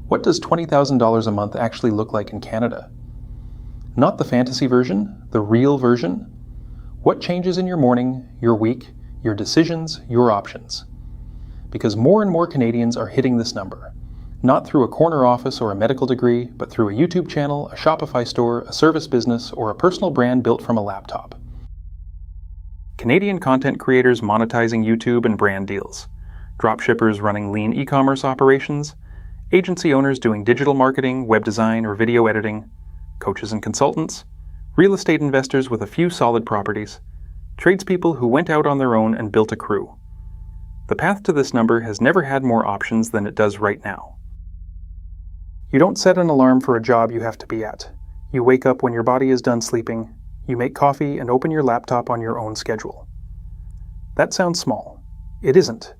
What does $20,000 a month actually look like in Canada? Not the fantasy version, the real version. What changes in your morning, your week, your decisions, your options? Because more and more Canadians are hitting this number. Not through a corner office or a medical degree, but through a YouTube channel, a Shopify store, a service business, or a personal brand built from a laptop. Canadian content creators monetizing YouTube and brand deals. Dropshippers running lean e-commerce operations. Agency owners doing digital marketing, web design, or video editing. Coaches and consultants. Real estate investors with a few solid properties. Tradespeople who went out on their own and built a crew. The path to this number has never had more options than it does right now. You don't set an alarm for a job you have to be at. You wake up when your body is done sleeping, you make coffee and open your laptop on your own schedule. That sounds small. It isn't.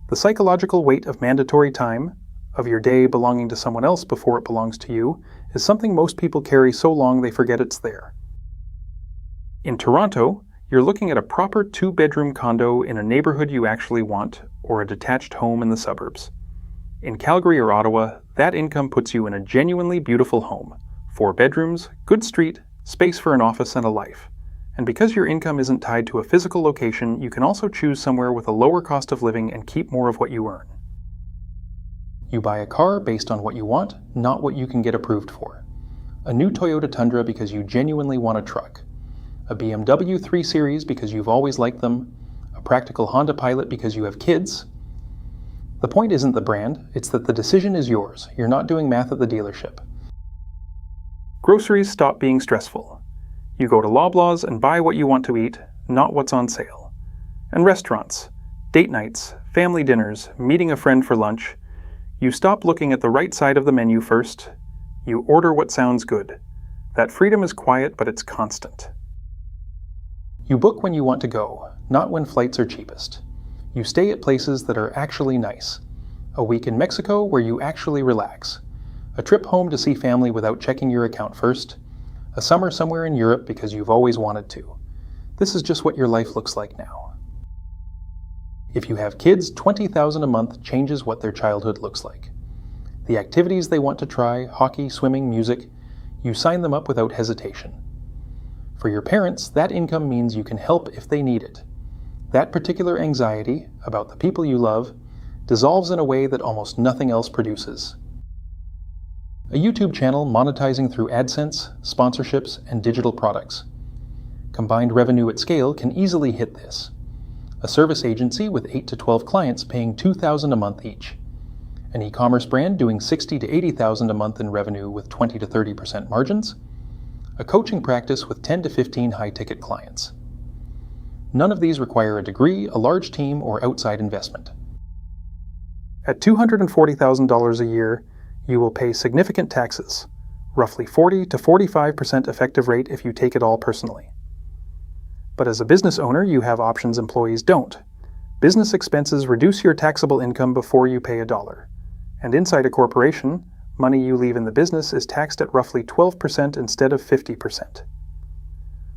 The psychological weight of mandatory time, of your day belonging to someone else before it belongs to you, is something most people carry so long they forget it's there. In Toronto, you're looking at a proper 2-bedroom condo in a neighborhood you actually want, or a detached home in the suburbs. In Calgary or Ottawa, that income puts you in a genuinely beautiful home. 4 bedrooms, good street, space for an office and a life. And because your income isn't tied to a physical location, you can also choose somewhere with a lower cost of living and keep more of what you earn. You buy a car based on what you want, not what you can get approved for. A new Toyota Tundra because you genuinely want a truck. A BMW 3 Series because you've always liked them. A practical Honda Pilot because you have kids. The point isn't the brand, it's that the decision is yours. You're not doing math at the dealership. Groceries stop being stressful. You go to Loblaws and buy what you want to eat, not what's on sale. And restaurants, date nights, family dinners, meeting a friend for lunch. You stop looking at the right side of the menu first. You order what sounds good. That freedom is quiet, but it's constant. You book when you want to go, not when flights are cheapest. You stay at places that are actually nice. A week in Mexico where you actually relax. A trip home to see family without checking your account first. A summer somewhere in Europe because you've always wanted to. This is just what your life looks like now. If you have kids, $20,000 a month changes what their childhood looks like. The activities they want to try, hockey, swimming, music, you sign them up without hesitation. For your parents, that income means you can help if they need it. That particular anxiety about the people you love dissolves in a way that almost nothing else produces. A YouTube channel monetizing through AdSense, sponsorships, and digital products. Combined revenue at scale can easily hit this. A service agency with 8 to 12 clients paying $2,000 a month each. An e-commerce brand doing $60,000 to $80,000 a month in revenue with 20 to 30% margins. A coaching practice with 10 to 15 high-ticket clients. None of these require a degree, a large team, or outside investment. At $240,000 a year, you will pay significant taxes, roughly 40 to 45% effective rate if you take it all personally. But as a business owner, you have options employees don't. Business expenses reduce your taxable income before you pay $1. And inside a corporation, money you leave in the business is taxed at roughly 12% instead of 50%.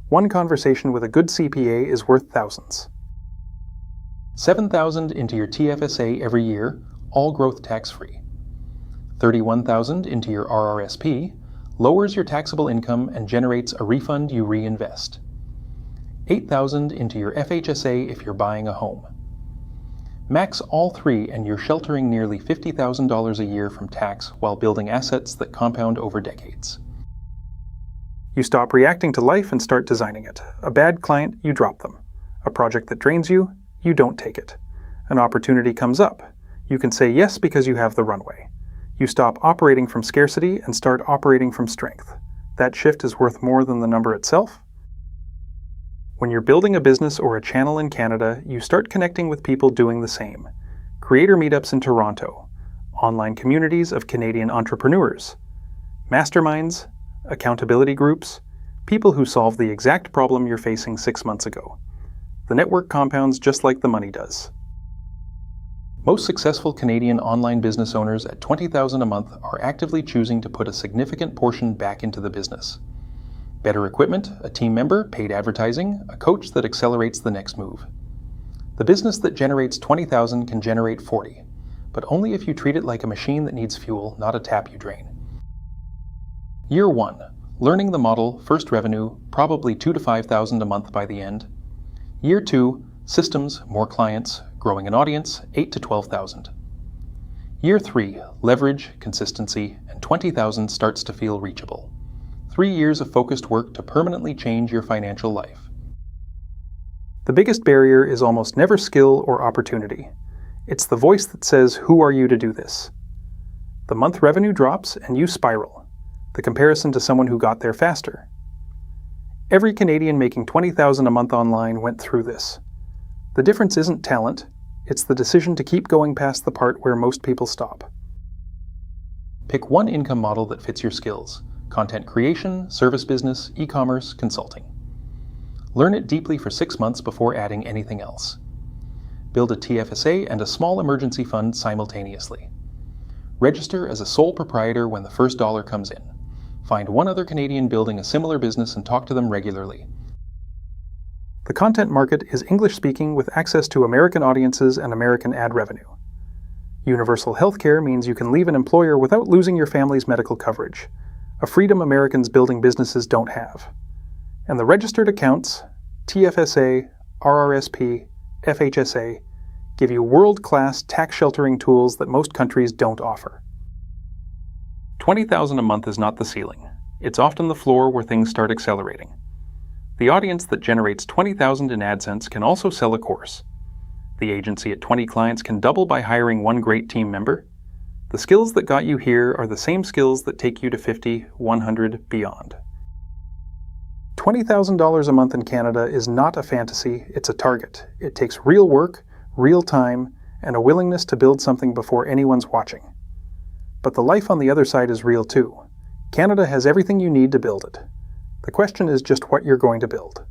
One conversation with a good CPA is worth thousands. $7,000 into your TFSA every year, all growth tax-free. $31,000 into your RRSP, lowers your taxable income and generates a refund you reinvest. $8,000 into your FHSA if you're buying a home. Max all three and you're sheltering nearly $50,000 a year from tax while building assets that compound over decades. You stop reacting to life and start designing it. A bad client, you drop them. A project that drains you, you don't take it. An opportunity comes up. You can say yes because you have the runway. You stop operating from scarcity and start operating from strength. That shift is worth more than the number itself. When you're building a business or a channel in Canada, you start connecting with people doing the same. Creator meetups in Toronto, online communities of Canadian entrepreneurs, masterminds, accountability groups, people who solve the exact problem you're facing 6 months ago. The network compounds just like the money does. Most successful Canadian online business owners at $20,000 a month are actively choosing to put a significant portion back into the business. Better equipment, a team member, paid advertising, a coach that accelerates the next move. The business that generates $20,000 can generate $40,000, but only if you treat it like a machine that needs fuel, not a tap you drain. Year 1. Learning the model, first revenue, probably $2,000 to $5,000 a month by the end. Year 2. Systems, more clients, growing an audience, $8,000 to $12,000. Year 3. Leverage, consistency, and $20,000 starts to feel reachable. 3 years of focused work to permanently change your financial life. The biggest barrier is almost never skill or opportunity. It's the voice that says, "Who are you to do this?" The month revenue drops and you spiral. The comparison to someone who got there faster. Every Canadian making $20,000 a month online went through this. The difference isn't talent, it's the decision to keep going past the part where most people stop. Pick one income model that fits your skills: content creation, service business, e-commerce, consulting. Learn it deeply for 6 months before adding anything else. Build a TFSA and a small emergency fund simultaneously. Register as a sole proprietor when the first dollar comes in. Find one other Canadian building a similar business and talk to them regularly. The content market is English-speaking with access to American audiences and American ad revenue. Universal healthcare means you can leave an employer without losing your family's medical coverage, a freedom Americans building businesses don't have. And the registered accounts, TFSA, RRSP, FHSA, give you world-class tax sheltering tools that most countries don't offer. $20,000 a month is not the ceiling. It's often the floor where things start accelerating. The audience that generates $20,000 in AdSense can also sell a course. The agency at 20 clients can double by hiring one great team member. The skills that got you here are the same skills that take you to 50, 100, beyond. $20,000 a month in Canada is not a fantasy, it's a target. It takes real work, real time, and a willingness to build something before anyone's watching. But the life on the other side is real too. Canada has everything you need to build it. The question is just what you're going to build.